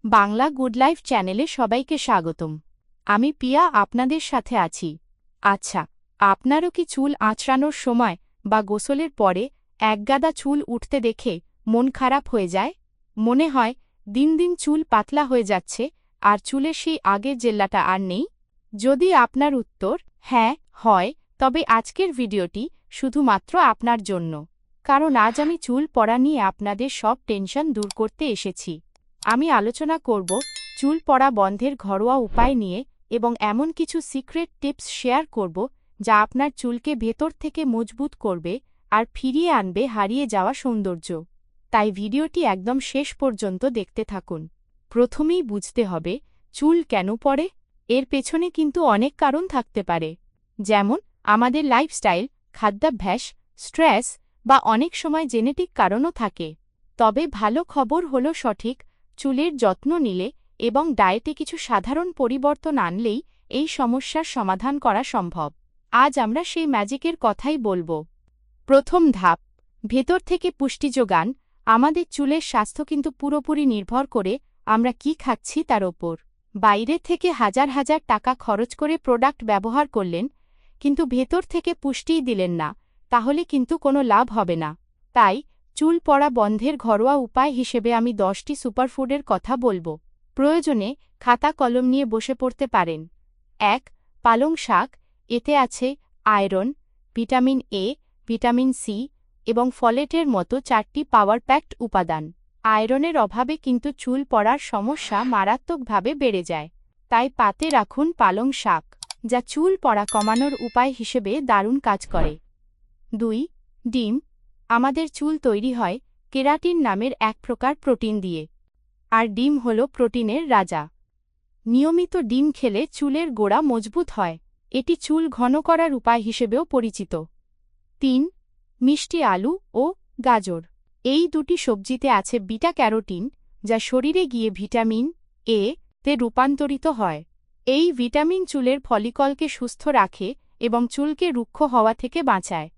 Bangla good life চ্যানেলে সবাইকে স্বাগতম। আমি পিয়া আপনাদের সাথে আছি। আচ্ছা, আপনারও কি চুল আঁচড়ানোর সময় বা গোসলের পরে একগাদা চুল উঠতে দেখে মন খারাপ হয়ে যায়? মনে হয় দিন দিন চুল পাতলা হয়ে যাচ্ছে আর চুলের সেই আগের জেল্লাটা আর নেই? যদি আপনার উত্তর হ্যাঁ হয়, তবে আজকের ভিডিওটি শুধুমাত্র আপনার জন্য। কারণ আজ আমি চুল পড়া নিয়ে আপনাদের সব টেনশন দূর করতে এসেছি। আমি আলোচনা করব চুল পড়া বন্ধের ঘরোয়া উপায় নিয়ে এবং এমন কিছু সিক্রেট টিপস শেয়ার করব যা আপনার চুলকে ভেতর থেকে মজবুত করবে আর ফিরিয়ে আনবে হারিয়ে যাওয়া সৌন্দর্য। তাই ভিডিওটি একদম শেষ পর্যন্ত দেখতে থাকুন। প্রথমেই বুঝতে হবে চুল কেন পড়ে। এর পেছনে কিন্তু অনেক কারণ থাকতে পারে, যেমন আমাদের লাইফস্টাইল, খাদ্যাভ্যাস, স্ট্রেস বা অনেক সময় জেনেটিক কারণও থাকে। তবে ভালো খবর হলো সঠিক চুলের যত্ন নিলে এবং ডায়েটে কিছু সাধারণ পরিবর্তন আনলেই এই সমস্যার সমাধান করা সম্ভব। আজ আমরা সেই ম্যাজিকের কথাই বলবো। প্রথম ধাপ, ভেতর থেকে পুষ্টি যোগান। আমাদের চুলের স্বাস্থ্য কিন্তু পুরোপুরি নির্ভর করে আমরা কি খাচ্ছি তার ওপর। বাইরে থেকে হাজার হাজার টাকা খরচ করে প্রোডাক্ট ব্যবহার করলেন, কিন্তু ভেতর থেকে পুষ্টিই দিলেন না, তাহলে কিন্তু কোনো লাভ হবে না। তাই চুল পড়া বন্ধের ঘরোয়া উপায় হিসেবে আমি 10টি সুপারফুডের কথা বলবো। প্রয়োজনে খাতা কলম নিয়ে বসে পড়তে পারেন। 1. পালং শাক। এতে আছে iron, vitamin A, vitamin C এবং ফলেটের মতো 4টি পাওয়ার প্যাকড উপাদান। আয়রনের অভাবে কিন্তু চুল পড়ার সমস্যা মারাত্মকভাবে বেড়ে যায়। তাই পাতে রাখুন পালং শাক, যা চুল পড়া কমানোর উপায় হিসেবে দারুণ কাজ করে। 2. ডিম। আমাদের চুল তৈরি হয় কেরাটিন নামের এক প্রকার প্রোটিন দিয়ে, আর ডিম হল প্রোটিনের রাজা। নিয়মিত ডিম খেলে চুলের গোড়া মজবুত হয়। এটি চুল ঘন করার উপায় হিসেবেও পরিচিত। 3. মিষ্টি আলু ও গাজর। এই দুটি সবজিতে আছে বিটা ক্যারোটিন, যা শরীরে গিয়ে ভিটামিন এ তে রূপান্তরিত হয়। এই ভিটামিন চুলের ফলিকলকে সুস্থ রাখে এবং চুলকে রুক্ষ হওয়া থেকে বাঁচায়।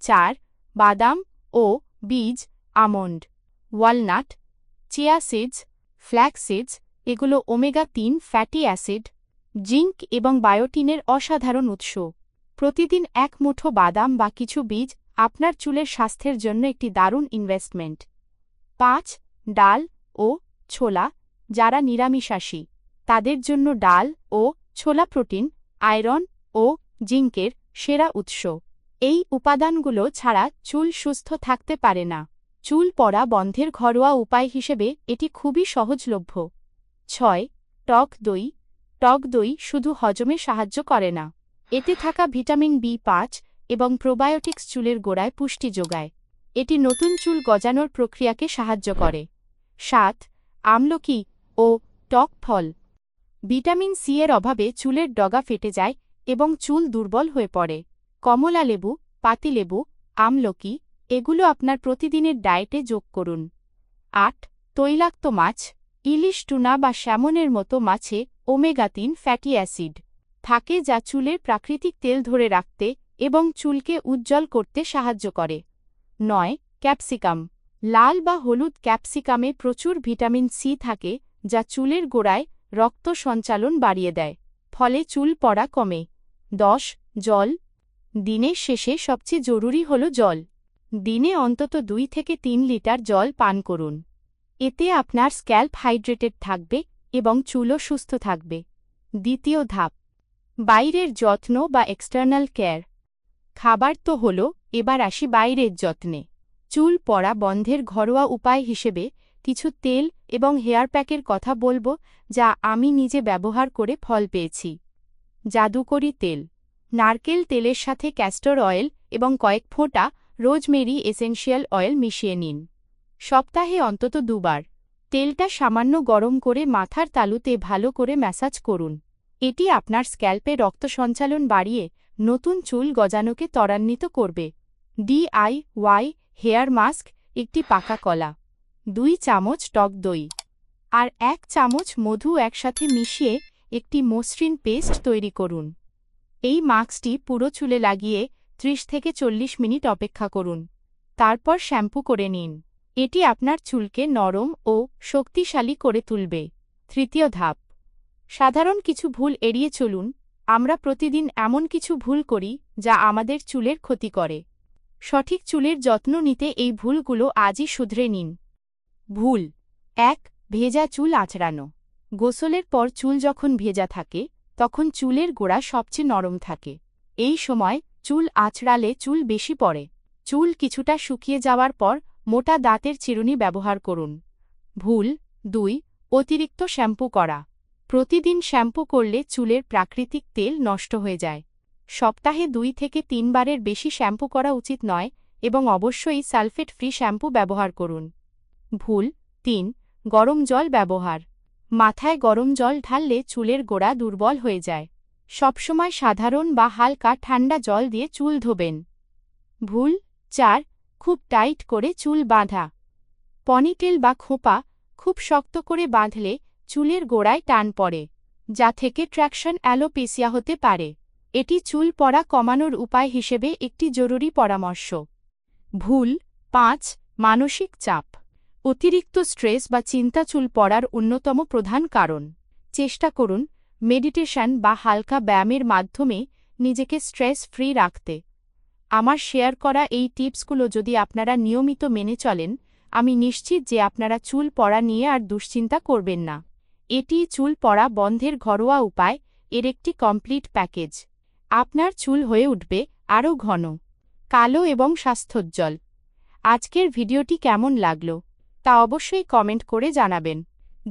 4. বাদাম ও বীজ, almond, walnut, chia seeds, flax seeds. এগুলো ওমেগা-3 ফ্যাটি অ্যাসিড, জিঙ্ক এবং বায়োটিনের অসাধারণ উৎস। প্রতিদিন এক মুঠো বাদাম বা কিছু বীজ আপনার চুলের স্বাস্থ্যের জন্য একটি দারুণ ইনভেস্টমেন্ট। 5. ডাল ও ছোলা। যারা নিরামিষাশী তাদের জন্য ডাল ও ছোলা প্রোটিন, আয়রন ও জিঙ্কের সেরা উৎস। এই উপাদানগুলো ছাড়া চুল সুস্থ থাকতে পারে না। চুল পড়া বন্ধের ঘরোয়া উপায় হিসেবে এটি খুবই সহজলভ্য। 6. টক দই। টক দই শুধু হজমে সাহায্য করে না, এতে থাকা ভিটামিন বি5 এবং প্রোবায়োটিক্স চুলের গোড়ায় পুষ্টি যোগায়। এটি নতুন চুল গজানোর প্রক্রিয়াকে সাহায্য করে। 7. আমলকি ও টক ফল। ভিটামিন সি এর অভাবে চুলের ডগা ফেটে যায় এবং চুল দুর্বল হয়ে পড়ে। কমলা লেবু, পাতিলেবু, আমলকি এগুলো আপনার প্রতিদিনের ডায়েটে যোগ করুন। 8. তৈলাক্ত মাছ। ইলিশ, টুনা বা স্যামনের মতো মাছে ওমেগা-3 ফ্যাটি অ্যাসিড থাকে, যা চুলের প্রাকৃতিক তেল ধরে রাখতে এবং চুলকে উজ্জ্বল করতে সাহায্য করে। 9. ক্যাপসিকাম। লাল বা হলুদ ক্যাপসিকামে প্রচুর ভিটামিন সি থাকে, যা চুলের গোড়ায় রক্ত সঞ্চালন বাড়িয়ে দেয়, ফলে চুল পড়া কমে। 10. জল। দিনের শেষে সবচেয়ে জরুরি হল জল। দিনে অন্তত 2 থেকে 3 লিটার জল পান করুন। এতে আপনার স্ক্যাল্প হাইড্রেটেড থাকবে এবং চুলও সুস্থ থাকবে। দ্বিতীয় ধাপ, বাইরের যত্ন বা এক্সটার্নাল কেয়ার। খাবার তো হলো, এবার আসি বাইরের যত্নে। চুল পড়া বন্ধের ঘরোয়া উপায় হিসেবে কিছু তেল এবং হেয়ার প্যাকের কথা বলবো, যা আমি নিজে ব্যবহার করে ফল পেয়েছি। জাদুকরি তেল। নারকেল তেলের সাথে ক্যাস্টর অয়েল এবং কয়েক ফোঁটা রোজমেরি এসেনশিয়াল অয়েল মিশিয়ে নিন। সপ্তাহে অন্তত 2 বার। তেলটা সামান্য গরম করে মাথার তালুতে ভালো করে ম্যাসাজ করুন। এটি আপনার স্ক্যাল্পে রক্ত সঞ্চালন বাড়িয়ে নতুন চুল গজানোকে ত্বরান্বিত করবে। DIY hair mask. একটি পাকা কলা, 2 চামচ টক দই আর 1 চামচ মধু একসাথে মিশিয়ে একটি মসৃণ পেস্ট তৈরি করুন। এই মাস্কটি পুরো চুলে লাগিয়ে 30 থেকে 40 মিনিট অপেক্ষা করুন। তারপর শ্যাম্পু করে নিন। এটি আপনার চুলকে নরম ও শক্তিশালী করে তুলবে। তৃতীয় ধাপ, সাধারণ কিছু ভুল এড়িয়ে চলুন। আমরা প্রতিদিন এমন কিছু ভুল করি যা আমাদের চুলের ক্ষতি করে। সঠিক চুলের যত্ন নিতে এই ভুলগুলো আজই শুধরে নিন। ভুল ১, ভেজা চুল আঁচড়ানো। গোসলের পর চুল যখন ভেজা থাকে তখন চুলের গোড়া সবচেয়ে নরম থাকে। এই সময় চুল আঁচড়ালে চুল বেশি পড়ে। চুল কিছুটা শুকিয়ে যাওয়ার পর মোটা দাঁতের চিরুনি ব্যবহার করুন। ভুল ২, অতিরিক্ত শ্যাম্পু করা। প্রতিদিন শ্যাম্পু করলে চুলের প্রাকৃতিক তেল নষ্ট হয়ে যায়। সপ্তাহে ২ থেকে ৩ বারের বেশি শ্যাম্পু করা উচিত নয় এবং অবশ্যই সালফেট ফ্রি শ্যাম্পু ব্যবহার করুন। ভুল ৩, গরম জল ব্যবহার। মাথায় গরম জল ঢাললে চুলের গোড়া দুর্বল হয়ে যায়। সবসময় সাধারণ বা হালকা ঠান্ডা জল দিয়ে চুল ধোবেন। ভুল ৪, খুব টাইট করে চুল বাঁধা। পনিটেল বা খোঁপা খুব শক্ত করে বাঁধলে চুলের গোড়ায় টান পড়ে, যা থেকে ট্র্যাকশন অ্যালোপেসিয়া হতে পারে। এটি চুল পড়া কমানোর উপায় হিসেবে একটি জরুরি পরামর্শ। ভুল ৫, মানসিক চাপ। অতিরিক্ত স্ট্রেস বা চিন্তা চুল পড়ার অন্যতম প্রধান কারণ। চেষ্টা করুন মেডিটেশন বা হালকা ব্যায়ামের মাধ্যমে নিজেকে স্ট্রেস ফ্রি রাখতে। আমার শেয়ার করা এই টিপসগুলো যদি আপনারা নিয়মিত মেনে চলেন, আমি নিশ্চিত যে আপনারা চুল পড়া নিয়ে আর দুশ্চিন্তা করবেন না। এটি চুল পড়া বন্ধের ঘরোয়া উপায়, এর একটি কমপ্লিট প্যাকেজ। আপনার চুল হয়ে উঠবে আরও ঘন, কালো এবং স্বাস্থ্যোজ্জ্বল। আজকের ভিডিওটি কেমন লাগলো তা অবশ্যই কমেন্ট করে জানাবেন।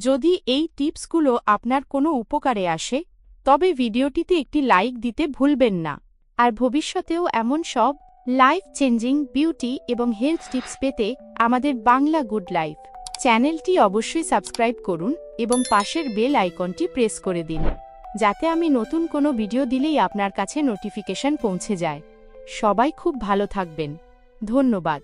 যদি এই টিপসগুলো আপনার কোনো উপকারে আসে তবে ভিডিওটিতে একটি লাইক দিতে ভুলবেন না। আর ভবিষ্যতেও এমন সব লাইফ চেঞ্জিং বিউটি এবং হেলথ টিপস পেতে আমাদের বাংলা গুড লাইফ চ্যানেলটি অবশ্যই সাবস্ক্রাইব করুন এবং পাশের বেল আইকনটি প্রেস করে দিন, যাতে আমি নতুন কোনো ভিডিও দিলেই আপনার কাছে নোটিফিকেশন পৌঁছে যায়। সবাই খুব ভালো থাকবেন। ধন্যবাদ।